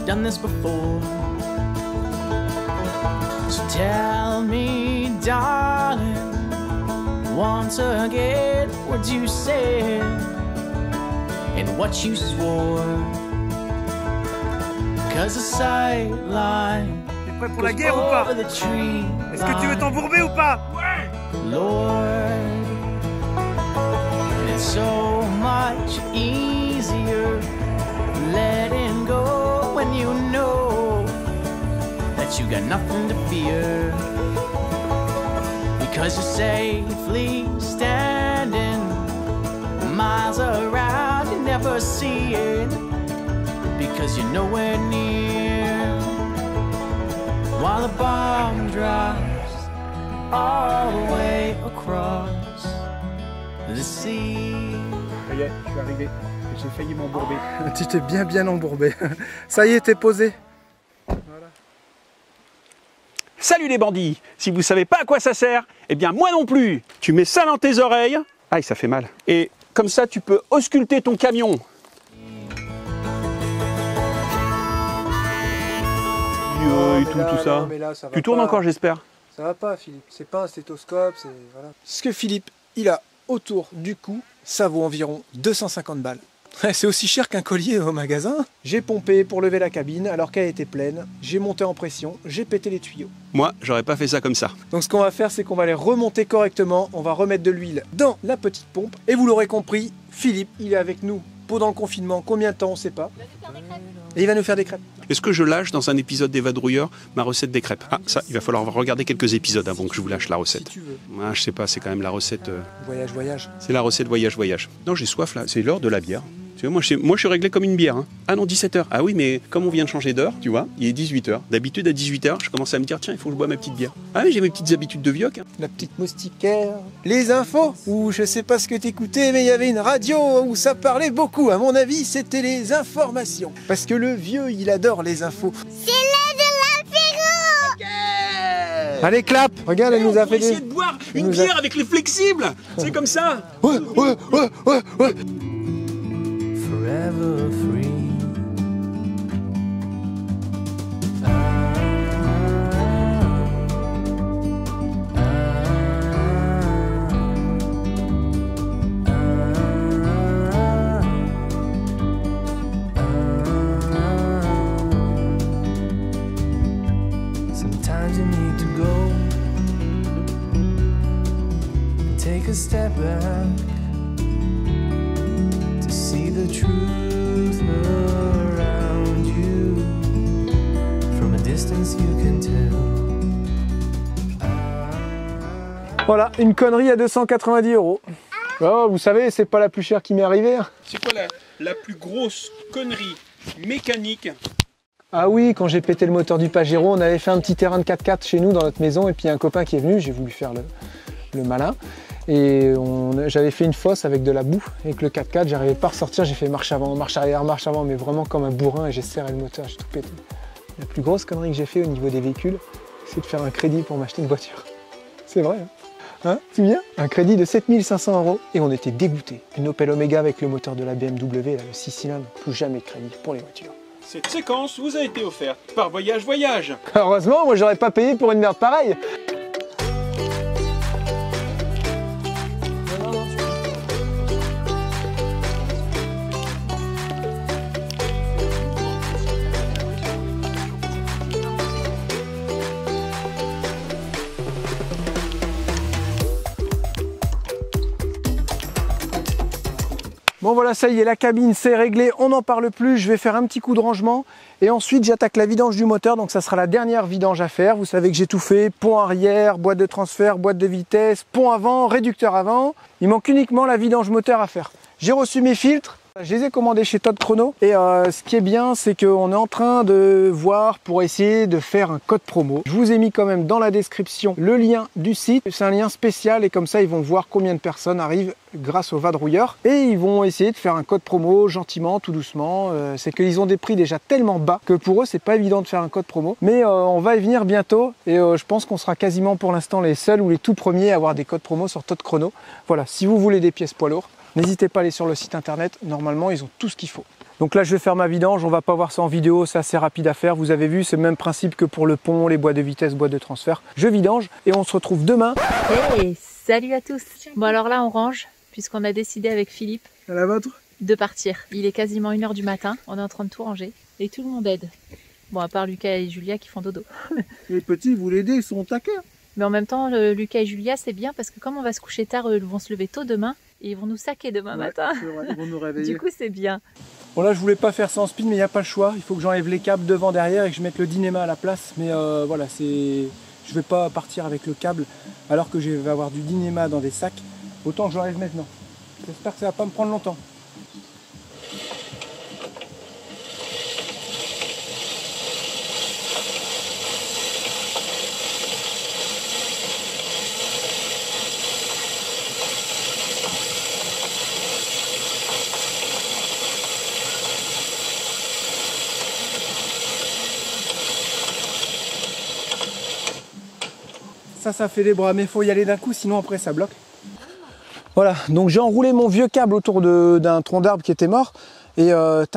I've done this before. So tell me, darling, once again what you said and what you swore. Cause the sideline T'es prêt pour la guerre ou pas? Est-ce que tu veux t'embourber ou pas? Ouais! Lord, and it's so much easier letting go when you know that you got nothing to fear. Because you're safely standing miles around, you never see it. Because you're nowhere near. While the bomb drops all the way across the sea. Ça y est, je suis arrivé. J'ai failli m'embourber. Tu t'es bien embourbé. Ça y est, t'es posé. Voilà. Salut les bandits! Si vous savez pas à quoi ça sert, eh bien moi non plus! Tu mets ça dans tes oreilles. Aïe, ça fait mal. Et comme ça, tu peux ausculter ton camion. Et tout ça. Là, ça va Tu tournes pas. encore, j'espère. Ça va pas, Philippe. C'est pas un stéthoscope, c'est voilà. Ce que Philippe, il a autour du cou, ça vaut environ 250 balles. C'est aussi cher qu'un collier au magasin. J'ai pompé pour lever la cabine alors qu'elle était pleine. J'ai monté en pression, j'ai pété les tuyaux. Moi, j'aurais pas fait ça comme ça. Donc ce qu'on va faire, c'est qu'on va les remonter correctement. On va remettre de l'huile dans la petite pompe. Et vous l'aurez compris, Philippe, il est avec nous pendant le confinement. Combien de temps, on sait pas. Et il va nous faire des crêpes. Est-ce que je lâche dans un épisode des Vadrouilleurs ma recette des crêpes? Ah, ça, il va falloir regarder quelques épisodes avant que je vous lâche la recette. Si tu veux. Ah, je sais pas, c'est quand même la recette... Voyage. C'est la recette voyage. Non, j'ai soif là, c'est l'heure de la bière. Tu vois, moi je suis réglé comme une bière. Hein. Ah non, 17h. Ah oui, mais comme on vient de changer d'heure, tu vois, il est 18h. D'habitude, à 18h, je commence à me dire, tiens, il faut que je bois ma petite bière. Ah mais j'ai mes petites habitudes de vioc. Hein. La petite moustiquaire. Les infos, ou je sais pas ce que t'écoutais, mais il y avait une radio où ça parlait beaucoup. À mon avis, c'était les informations. Parce que le vieux, il adore les infos. C'est l'heure de l'apéro. Allez, clap. Regarde, elle nous a fait des... de boire une bière avec les flexibles. C'est comme ça. Ouais. Forever free. Sometimes you need to go and take a step back. See the truth around you. From a distance you can tell. Voilà, une connerie à 290 €. Oh, vous savez, c'est pas la plus chère qui m'est arrivée. Hein. C'est quoi la plus grosse connerie mécanique? Ah oui, quand j'ai pété le moteur du Pajero, on avait fait un petit terrain de 4x4 chez nous dans notre maison, et puis un copain qui est venu, j'ai voulu faire le malin. Et j'avais fait une fosse avec de la boue, et avec le 4x4, j'arrivais pas à ressortir, j'ai fait marche avant, marche arrière, mais vraiment comme un bourrin, et j'ai serré le moteur, j'ai tout pété. La plus grosse connerie que j'ai fait au niveau des véhicules, c'est de faire un crédit pour m'acheter une voiture. C'est vrai, hein, tu viens? Un crédit de 7 500 €, et on était dégoûtés. Une Opel Omega avec le moteur de la BMW, là, le 6 cylindres, plus jamais de crédit pour les voitures. Cette séquence vous a été offerte par Voyage. Heureusement, moi j'aurais pas payé pour une merde pareille. Bon voilà, ça y est, la cabine c'est réglé, on n'en parle plus, je vais faire un petit coup de rangement et ensuite j'attaque la vidange du moteur, donc ça sera la dernière vidange à faire. Vous savez que j'ai tout fait, pont arrière, boîte de transfert, boîte de vitesse, pont avant, réducteur avant. Il manque uniquement la vidange moteur à faire. J'ai reçu mes filtres. Je les ai commandés chez Todd Chrono et ce qui est bien, c'est qu'on est en train de voir pour essayer de faire un code promo. Je vous ai mis quand même dans la description le lien du site. C'est un lien spécial et comme ça ils vont voir combien de personnes arrivent grâce au vadrouilleur et ils vont essayer de faire un code promo gentiment, tout doucement. C'est qu'ils ont des prix déjà tellement bas que pour eux c'est pas évident de faire un code promo, mais on va y venir bientôt et je pense qu'on sera quasiment pour l'instant les seuls ou les tout premiers à avoir des codes promo sur Todd Chrono. Voilà, si vous voulez des pièces poids lourds, n'hésitez pas à aller sur le site internet, normalement ils ont tout ce qu'il faut. Donc là je vais faire ma vidange, on va pas voir ça en vidéo, c'est assez rapide à faire, vous avez vu, c'est le même principe que pour le pont, les boîtes de vitesse, boîtes de transfert. Je vidange et on se retrouve demain. Hey, salut à tous. Bon alors là on range, puisqu'on a décidé avec Philippe À la vôtre. de partir. Il est quasiment 1 h du matin, on est en train de tout ranger et tout le monde aide. Bon, à part Lucas et Julia qui font dodo. Les petits, vous l'aidez, ils sont au taquet. Mais en même temps, Lucas et Julia, c'est bien parce que comme on va se coucher tard, ils vont se lever tôt demain et ils vont nous saquer demain matin. C'est vrai, ils vont nous réveiller. Du coup, c'est bien. Bon là je voulais pas faire ça en speed mais il n'y a pas le choix, il faut que j'enlève les câbles devant derrière et que je mette le Dynéma à la place. Mais voilà, je vais pas partir avec le câble alors que je vais avoir du Dynéma dans des sacs. Autant que j'enlève maintenant. J'espère que ça va pas me prendre longtemps. Ça fait des bras, mais il faut y aller d'un coup, sinon après ça bloque. Voilà, donc j'ai enroulé mon vieux câble autour d'un tronc d'arbre qui était mort. Et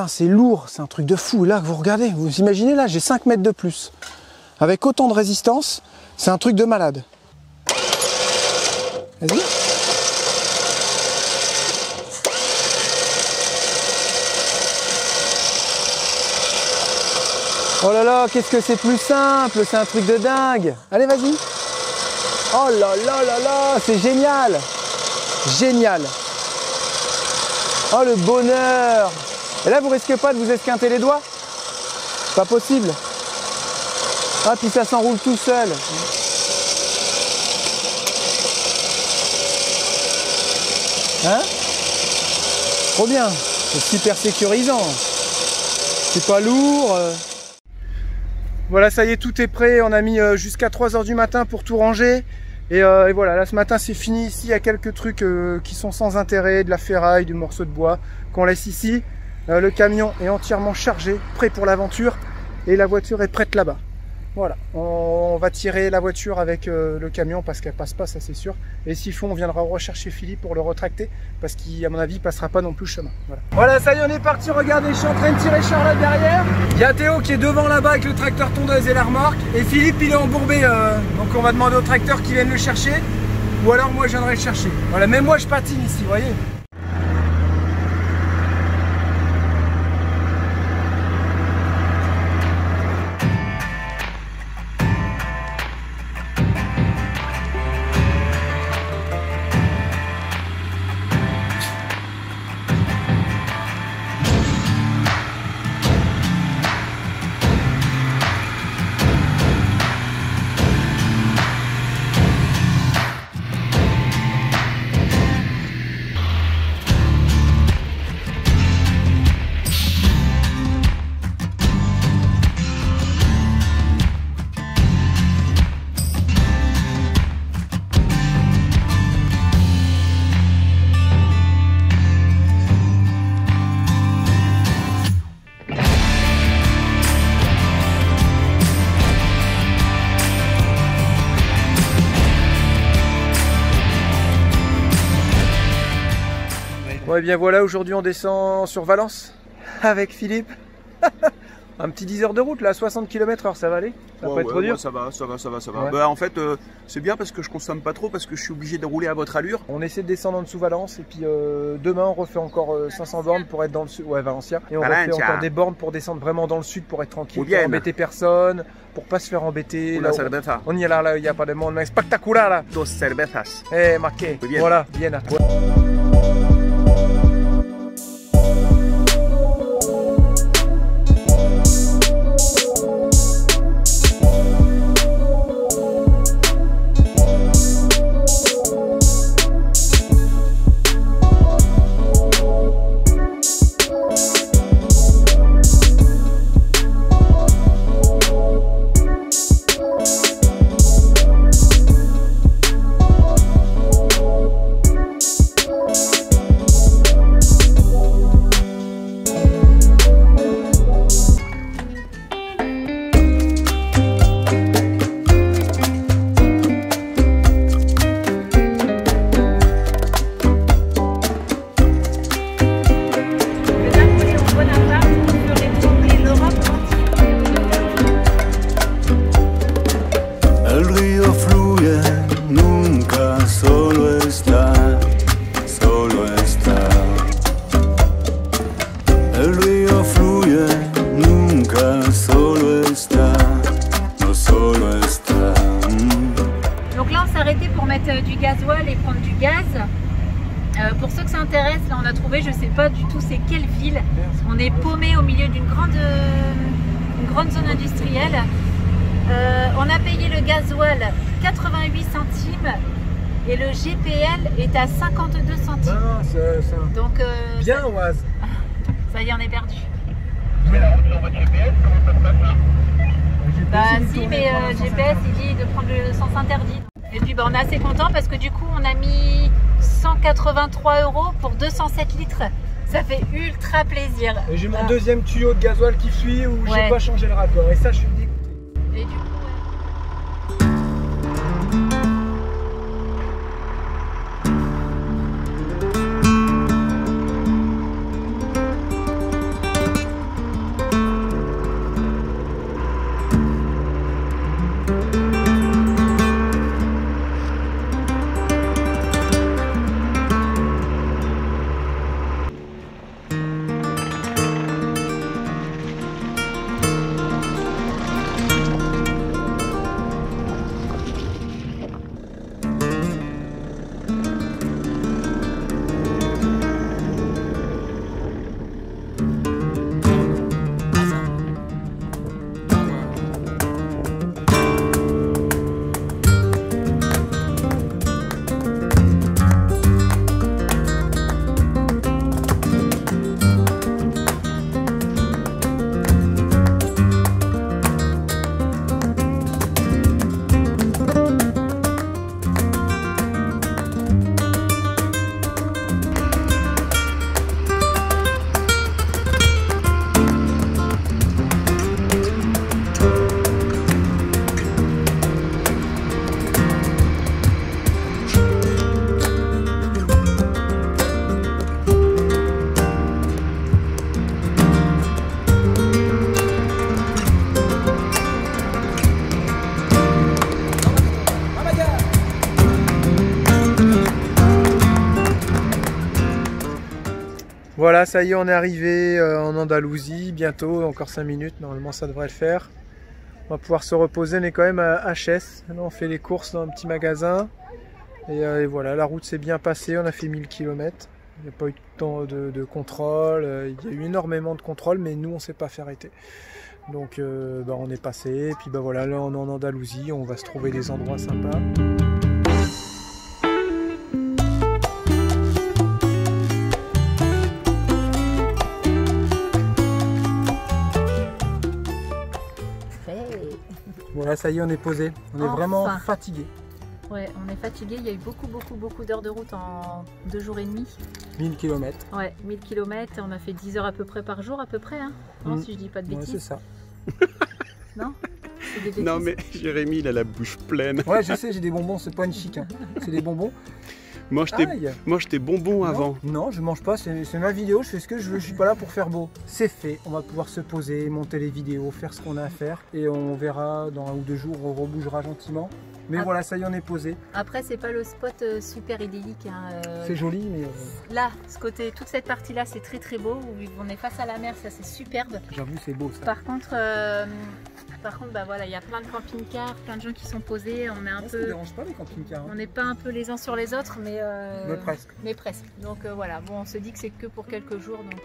c'est lourd, c'est un truc de fou. Là, vous regardez, vous imaginez, là, j'ai 5 mètres de plus. Avec autant de résistance, c'est un truc de malade. Vas-y. Oh là là, qu'est-ce que c'est plus simple, c'est un truc de dingue. Allez, vas-y. Oh là là là là, c'est génial. Génial. Oh le bonheur. Et là, vous risquez pas de vous esquinter les doigts? Pas possible. Ah, puis ça s'enroule tout seul. Hein? Trop bien. C'est super sécurisant. C'est pas lourd. Voilà, ça y est, tout est prêt. On a mis jusqu'à 3 h du matin pour tout ranger. Et voilà, là ce matin c'est fini. Ici il y a quelques trucs qui sont sans intérêt, de la ferraille, du morceau de bois qu'on laisse ici. Le camion est entièrement chargé, prêt pour l'aventure. Et la voiture est prête là-bas. Voilà, on va tirer la voiture avec le camion parce qu'elle passe pas, ça c'est sûr. Et s'il faut, on viendra rechercher Philippe pour le retracter parce qu'à mon avis, il passera pas non plus le chemin. Voilà, ça y est, on est parti. Regardez, je suis en train de tirer Charlotte derrière. Il y a Théo qui est devant là-bas avec le tracteur tondeuse et la remorque. Et Philippe, il est embourbé. Donc on va demander au tracteur qu'il vienne le chercher. Ou alors moi, je viendrai le chercher. Voilà, même moi, je patine ici, vous voyez. Bon et bien voilà, aujourd'hui on descend sur Valence avec Philippe. Un petit 10 heures de route là, 60 km/h, ça va aller? Ça va pas être trop dur? Ça va. Ouais. Bah, en fait, c'est bien parce que je consomme pas trop, parce que je suis obligé de rouler à votre allure. On essaie de descendre en dessous Valence et puis demain on refait encore 500 bornes pour être dans le sud, ouais Valencia. Et on refait encore des bornes pour descendre vraiment dans le sud pour être tranquille, pour embêter personne, pour pas se faire embêter. Là, on y est là, il n'y a pas de monde, mais spectaculaire là. Dos cervezas. Eh, marqué. Voilà, bien. fluye, nunca solo está, no solo está. Donc là on s'est arrêté pour mettre du gasoil et prendre du gaz. Pour ceux que ça intéresse, là on a trouvé, je sais pas du tout c'est quelle ville. On est paumé au milieu d'une grande zone industrielle. On a payé le gasoil 88 centimes et le GPL est à 52 centimes. Ah, ça. Donc Bien, Oise. ça y est, on est perdu. Mais la route sur votre GPS, comment ça se passe là? Bah si, mais GPS il dit de prendre le sens interdit. Et puis bah, on est assez content parce que du coup on a mis 183 € pour 207 litres. Ça fait ultra plaisir. Et j'ai mon deuxième tuyau de gasoil qui suit où j'ai pas changé le raccord. Et ça, je suis dégoûté. Et du coup, Voilà, ça y est, on est arrivé en Andalousie, bientôt, encore 5 minutes, normalement ça devrait le faire. On va pouvoir se reposer, on est quand même à HS, là on fait les courses dans un petit magasin. Et voilà, la route s'est bien passée, on a fait 1000 km. Il n'y a pas eu tant de contrôle, il y a eu énormément de contrôles, mais nous on ne s'est pas fait arrêter. Donc on est passé, et puis voilà, là on est en Andalousie, on va se trouver des endroits sympas. Voilà, ça y est, on est posé. On est vraiment fatigué. Ouais, on est fatigué. Il y a eu beaucoup d'heures de route en 2 jours et demi. 1000 km. Ouais, 1000 km. On a fait 10 heures à peu près par jour, à peu près. Hein. Non, si je dis pas de bêtises. Ouais, c'est ça. Non, c'est des bêtises. Non, mais Jérémy, il a la bouche pleine. Ouais, je sais, j'ai des bonbons. C'est pas une chic. Hein. C'est des bonbons. Mange tes bonbons avant. Non, je mange pas, c'est ma vidéo, je fais ce que je veux, je suis pas là pour faire beau. C'est fait, on va pouvoir se poser, monter les vidéos, faire ce qu'on a à faire. Et on verra dans 1 ou 2 jours, on rebougera gentiment. Mais voilà, ça y est, on est posé. Après, c'est pas le spot super idyllique. Hein, c'est joli, mais... Là, ce côté, toute cette partie-là, c'est très beau. On est face à la mer, ça c'est superbe. J'avoue, c'est beau ça. Par contre, voilà, il y a plein de camping-cars, plein de gens qui sont posés. On est un peu... Ça ne dérange pas les camping-cars. Hein. On n'est pas un peu les uns sur les autres, mais presque. Mais presque. Donc voilà, bon, on se dit que c'est que pour quelques jours, donc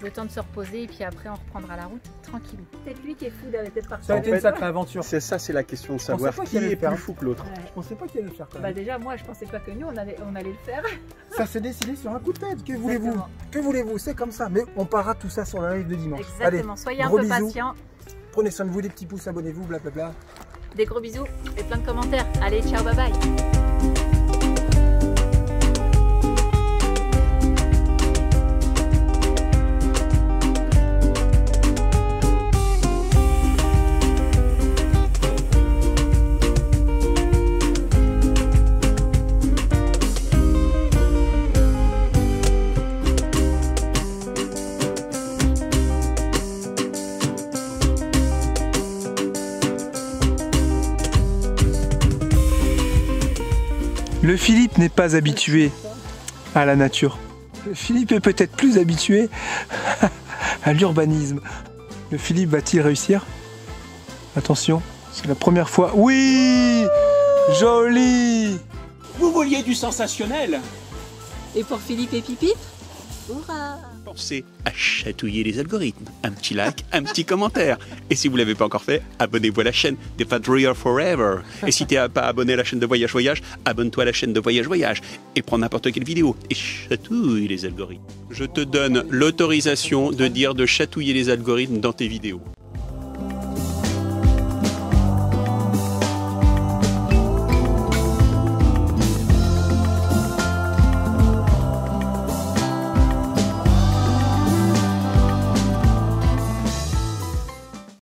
le temps de se reposer et puis après on reprendra la route tranquillou. C'est lui qui est fou d'avoir été parti. Ça a été une sacrée aventure. C'est ça, c'est la question de savoir qui est plus fou que l'autre. Je pensais pas qu'il allait le faire quand même. Bah déjà moi je pensais pas que nous on allait le faire. Ça s'est décidé sur un coup de tête. Que voulez-vous? Que voulez-vous? C'est comme ça. Mais on parlera tout ça sur le live de dimanche. Exactement. Allez, soyez un peu patients. Prenez soin de vous, des petits pouces, abonnez-vous, blablabla. Des gros bisous et plein de commentaires. Allez, ciao, bye bye. Le Philippe n'est pas habitué à la nature. Le Philippe est peut-être plus habitué à l'urbanisme. Le Philippe va-t-il réussir? Attention, c'est la première fois. Oui! Joli! Vous vouliez du sensationnel? Et pour Philippe et Pipip, hurrah! Pensez à chatouiller les algorithmes. Un petit like, un petit commentaire. Et si vous ne l'avez pas encore fait, abonnez-vous à la chaîne des Padrier Forever. Et si tu n'es pas abonné à la chaîne de Voyage Voyage, abonne-toi à la chaîne de Voyage Voyage. Et prends n'importe quelle vidéo et chatouille les algorithmes. Je te donne l'autorisation de dire de chatouiller les algorithmes dans tes vidéos.